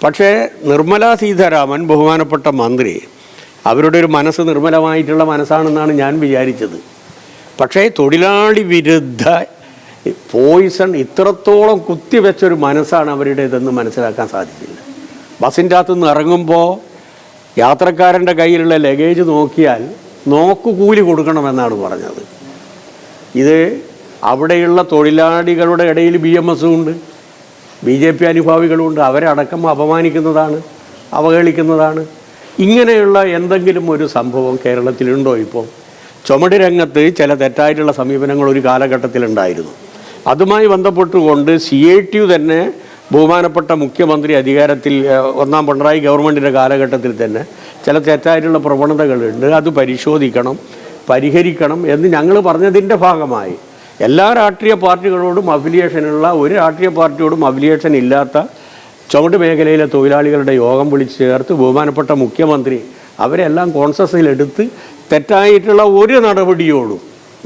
പക്ഷേ നിർമ്മലാ സീതാരാമൻ ബഹുമാനപ്പെട്ട മന്ത്രി അവരുടെ ഒരു മനസ്സ് നിർമ്മലമായിട്ടുള്ള മനസ്സാണെന്നാണ് ഞാൻ വിചാരിച്ചത്. പക്ഷേ തൊഴിലാളി വിരുദ്ധ പോയിസൺ ഇത്രത്തോളം കുത്തിവെച്ചൊരു മനസ്സാണ് അവരുടേതെന്ന് മനസ്സിലാക്കാൻ സാധിച്ചില്ല. ബസ്സിൻ്റെ അകത്തുനിന്ന് ഇറങ്ങുമ്പോൾ യാത്രക്കാരൻ്റെ കയ്യിലുള്ള ലഗേജ് നോക്കിയാൽ നോക്കുകൂലി കൊടുക്കണമെന്നാണ് പറഞ്ഞത്. ഇത് അവിടെയുള്ള തൊഴിലാളികളുടെ ഇടയിൽ BMS ഉണ്ട്, BJP അനുഭാവികളുണ്ട്. അവരെ അടക്കം അപമാനിക്കുന്നതാണ്, അവഹേളിക്കുന്നതാണ്. ഇങ്ങനെയുള്ള എന്തെങ്കിലും ഒരു സംഭവം കേരളത്തിലുണ്ടോ? ഇപ്പോൾ ചുമട് രംഗത്ത് ചില തെറ്റായിട്ടുള്ള സമീപനങ്ങൾ ഒരു കാലഘട്ടത്തിലുണ്ടായിരുന്നു. അതുമായി ബന്ധപ്പെട്ടുകൊണ്ട് CITU തന്നെ ബഹുമാനപ്പെട്ട മുഖ്യമന്ത്രി അധികാരത്തിൽ ഒന്നാം പിണറായി ഗവൺമെൻറ്റിൻ്റെ കാലഘട്ടത്തിൽ തന്നെ ചില തെറ്റായിട്ടുള്ള പ്രവണതകളുണ്ട്, അത് പരിശോധിക്കണം, പരിഹരിക്കണം എന്ന് ഞങ്ങൾ പറഞ്ഞതിൻ്റെ ഭാഗമായി എല്ലാ രാഷ്ട്രീയ പാർട്ടികളോടും അഫിലിയേഷനുള്ള ഒരു രാഷ്ട്രീയ പാർട്ടിയോടും അഫിലിയേഷൻ ഇല്ലാത്ത ചുമട് മേഖലയിലെ തൊഴിലാളികളുടെ യോഗം വിളിച്ച് ചേർത്ത് ബഹുമാനപ്പെട്ട മുഖ്യമന്ത്രി അവരെല്ലാം കോൺസസിലെടുത്ത് തെറ്റായിട്ടുള്ള ഒരു നടപടിയോടും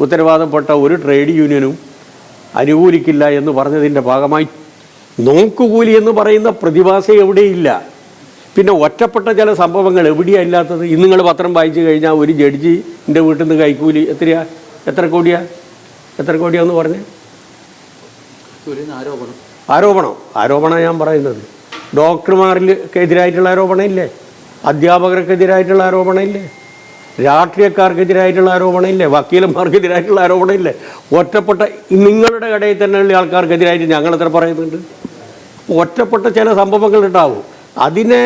ഉത്തരവാദപ്പെട്ട ഒരു ട്രേഡ് യൂണിയനും അനുകൂലിക്കില്ല എന്ന് പറഞ്ഞതിൻ്റെ ഭാഗമായി നോക്കുകൂലി എന്ന് പറയുന്ന പ്രതിഭാസം എവിടെയില്ല. പിന്നെ ഒറ്റപ്പെട്ട ചില സംഭവങ്ങൾ എവിടെയാണ് ഇല്ലാത്തത്? ഇന്ന് നിങ്ങൾ പത്രം വായിച്ചു കഴിഞ്ഞാൽ ഒരു ജഡ്ജിൻ്റെ വീട്ടിൽ നിന്ന് കൈക്കൂലി എത്ര കോടിയാന്ന് പറഞ്ഞേ? ആരോപണം ഞാൻ പറയുന്നത് ഡോക്ടർമാർക്കെതിരായിട്ടുള്ള ആരോപണം ഇല്ലേ, അധ്യാപകർക്കെതിരായിട്ടുള്ള ആരോപണം ഇല്ലേ, രാഷ്ട്രീയക്കാർക്കെതിരായിട്ടുള്ള ആരോപണം ഇല്ലേ, വക്കീലന്മാർക്കെതിരായിട്ടുള്ള ആരോപണം ഇല്ലേ? ഒറ്റപ്പെട്ട നിങ്ങളുടെ കടയിൽ തന്നെയുള്ള ആൾക്കാർക്കെതിരായിട്ട് ഞങ്ങൾ എത്ര പറയുന്നുണ്ട്? ഒറ്റപ്പെട്ട ചില സംഭവങ്ങൾ ഉണ്ടാവും. അതിനെ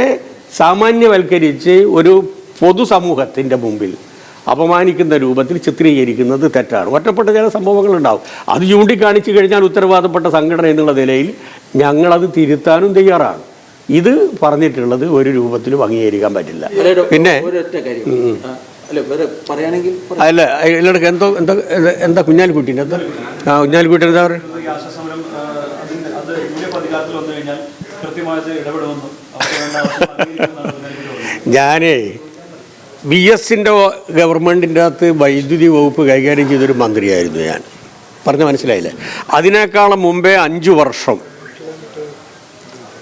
സാമാന്യവൽക്കരിച്ച് ഒരു പൊതുസമൂഹത്തിൻ്റെ മുമ്പിൽ അപമാനിക്കുന്ന രൂപത്തിൽ ചിത്രീകരിക്കുന്നത് തെറ്റാണ്. ഒറ്റപ്പെട്ട ചില സംഭവങ്ങളുണ്ടാവും. അത് ചൂണ്ടിക്കാണിച്ചു കഴിഞ്ഞാൽ ഉത്തരവാദപ്പെട്ട സംഘടന എന്നുള്ള നിലയിൽ ഞങ്ങളത് തിരുത്താനും തയ്യാറാണ്. ഇത് പറഞ്ഞിട്ടുള്ളത് ഒരു രൂപത്തിലും അംഗീകരിക്കാൻ പറ്റില്ല. പിന്നെ അല്ല എല്ലാവർക്കും എന്താ കുഞ്ഞാലിക്കുട്ടീൻ്റെ കുഞ്ഞാലിക്കുട്ടി എന്താ പറയുക? ഞാനേ VSൻ്റെ ഗവൺമെൻറ്റിൻ്റെ അകത്ത് വൈദ്യുതി വകുപ്പ് കൈകാര്യം ചെയ്തൊരു മന്ത്രിയായിരുന്നു ഞാൻ. പറഞ്ഞ മനസ്സിലായില്ലേ? അതിനേക്കാളും മുമ്പേ 5 വർഷം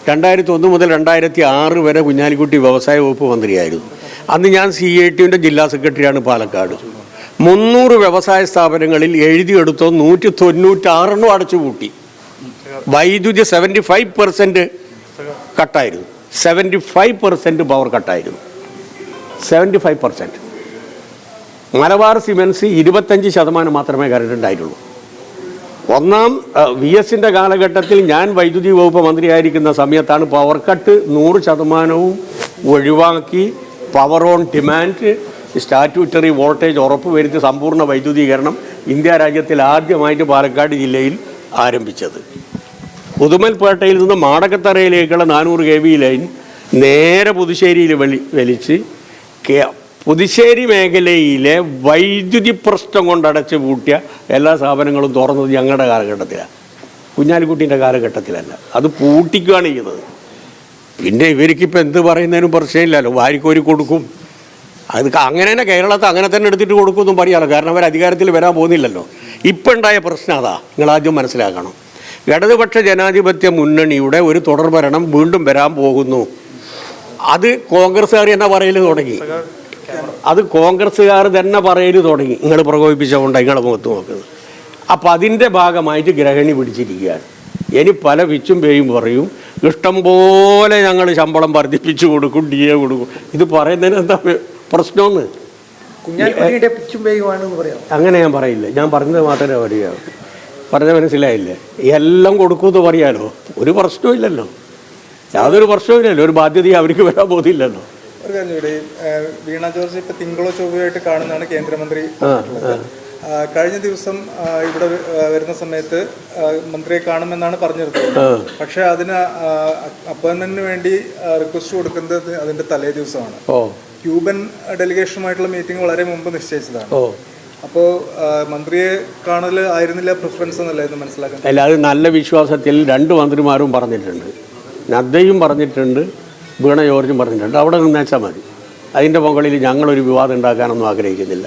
2001 മുതൽ 2006 വരെ കുഞ്ഞാലിക്കുട്ടി വ്യവസായ വകുപ്പ് മന്ത്രിയായിരുന്നു. അന്ന് ഞാൻ CITUവിൻ്റെ ജില്ലാ സെക്രട്ടറിയാണ് പാലക്കാട്. 300 വ്യവസായ സ്ഥാപനങ്ങളിൽ എഴുതിയെടുത്തോ 196 അടച്ചുപൂട്ടി. വൈദ്യുതി 75% കട്ടായിരുന്നു. 75% പവർ കട്ടായിരുന്നു. 75%. മലബാർ സിമെൻസ് 25% മാത്രമേ കറണ്ട് ഉണ്ടായിട്ടുള്ളൂ. ഒന്നാം VSൻ്റെ കാലഘട്ടത്തിൽ ഞാൻ വൈദ്യുതി വകുപ്പ് മന്ത്രിയായിരിക്കുന്ന സമയത്താണ് പവർ കട്ട് 100% ഒഴിവാക്കി power on demand statutory voltage ഉറപ്പുവരുത്തി സമ്പൂർണ്ണ വൈദ്യുതീകരണം ഇന്ത്യ രാജ്യത്തിൽ ആദ്യമായിട്ട് പാലക്കാട് ജില്ലയിൽ ആരംഭിച്ചത്. ഉദുമൽപേട്ടയിൽ നിന്ന് മാടക്കത്തറയിലേക്കുള്ള 400 kV ലൈൻ നേരെ പുതുശ്ശേരിയിൽ വലിച്ച് പുതുശ്ശേരി മേഖലയിലെ വൈദ്യുതി പ്രശ്നം കൊണ്ട് അടച്ചു പൂട്ടിയ എല്ലാ സ്ഥാപനങ്ങളും തുറന്നത് ഞങ്ങളുടെ കാലഘട്ടത്തിലാണ്, കുഞ്ഞാലിക്കുട്ടീൻ്റെ കാലഘട്ടത്തിലല്ല. അത് പൂട്ടിക്കുകയാണ് ചെയ്യുന്നത്. പിന്നെ ഇവർക്കിപ്പോൾ എന്ത് പറയുന്നതിനും പ്രശ്നമില്ലല്ലോ, വാരിക്കോരി കൊടുക്കും. അത് അങ്ങനെ തന്നെ കേരളത്തെ അങ്ങനെ തന്നെ എടുത്തിട്ട് കൊടുക്കുമെന്നും പറയാമല്ലോ, കാരണം അവർ അധികാരത്തിൽ വരാൻ പോകുന്നില്ലല്ലോ. ഇപ്പം ഉണ്ടായ പ്രശ്നം അതാ, നിങ്ങളാദ്യം മനസ്സിലാക്കണം. ഇടതുപക്ഷ ജനാധിപത്യ മുന്നണിയുടെ ഒരു തുടർഭരണം വീണ്ടും വരാൻ പോകുന്നു. അത് കോൺഗ്രസ്സുകാർ തന്നെ പറയൽ തുടങ്ങി. നിങ്ങൾ പ്രകോപിപ്പിച്ചുകൊണ്ട് നിങ്ങളെ മുഖത്ത് നോക്കുന്നത്. അപ്പം അതിൻ്റെ ഭാഗമായിട്ട് ഗ്രഹണി പിടിച്ചിരിക്കുകയാണ്. ഇനി പല പിച്ചും പേയും പറയും, ഇഷ്ടം പോലെ ഞങ്ങൾ ശമ്പളം വർദ്ധിപ്പിച്ചു കൊടുക്കും, DA കൊടുക്കും. ഇത് പറയുന്നതിന് എന്താ പ്രശ്നമെന്ന്? അങ്ങനെ ഞാൻ പറയില്ല, ഞാൻ പറഞ്ഞത് മാത്രമേ പറയുകയുള്ളൂ. പറഞ്ഞ മനസ്സിലായില്ലേ? എല്ലാം കൊടുക്കുമെന്ന് പറയാലോ, ഒരു പ്രശ്നവും ഇല്ലല്ലോ, യാതൊരു പ്രശ്നവുമില്ലല്ലോ, ഒരു ബാധ്യത അവർക്ക് വരാൻ പോകുന്നില്ലല്ലോ. ഒരു കാര്യം കൂടി, വീണ ജോർജ് ഇപ്പൊ തിങ്കളോ ചൊവ്വയായിട്ട് കാണുന്നതാണ് കേന്ദ്രമന്ത്രി. കഴിഞ്ഞ ദിവസം ഇവിടെ വരുന്ന സമയത്ത് മന്ത്രിയെ കാണുമെന്നാണ് പറഞ്ഞിരുന്നത്. പക്ഷെ അതിന് അപ്പോയിന്റ്മെന്റിന് വേണ്ടി റിക്വസ്റ്റ് കൊടുക്കുന്നത് അതിന്റെ തലേ ദിവസമാണ്. ക്യൂബൻ ഡെലിഗേഷനുമായിട്ടുള്ള മീറ്റിംഗ് വളരെ മുമ്പ് നിശ്ചയിച്ചതാണ്. അപ്പോൾ മന്ത്രിയെ കാണൽ ആയിരുന്നില്ല പ്രിഫറൻസ് എന്നല്ല ഇത് മനസ്സിലാക്കാൻ? അല്ല, അത് നല്ല വിശ്വാസത്തിൽ 2 മന്ത്രിമാരും പറഞ്ഞിട്ടുണ്ട്. നദ്ദയും പറഞ്ഞിട്ടുണ്ട്, വീണ ജോർജും പറഞ്ഞിട്ടുണ്ട്. അവിടെ നിന്നേച്ചാൽ മതി. അതിൻ്റെ മുകളിൽ ഞങ്ങളൊരു വിവാദം ഉണ്ടാക്കാനൊന്നും ആഗ്രഹിക്കുന്നില്ല.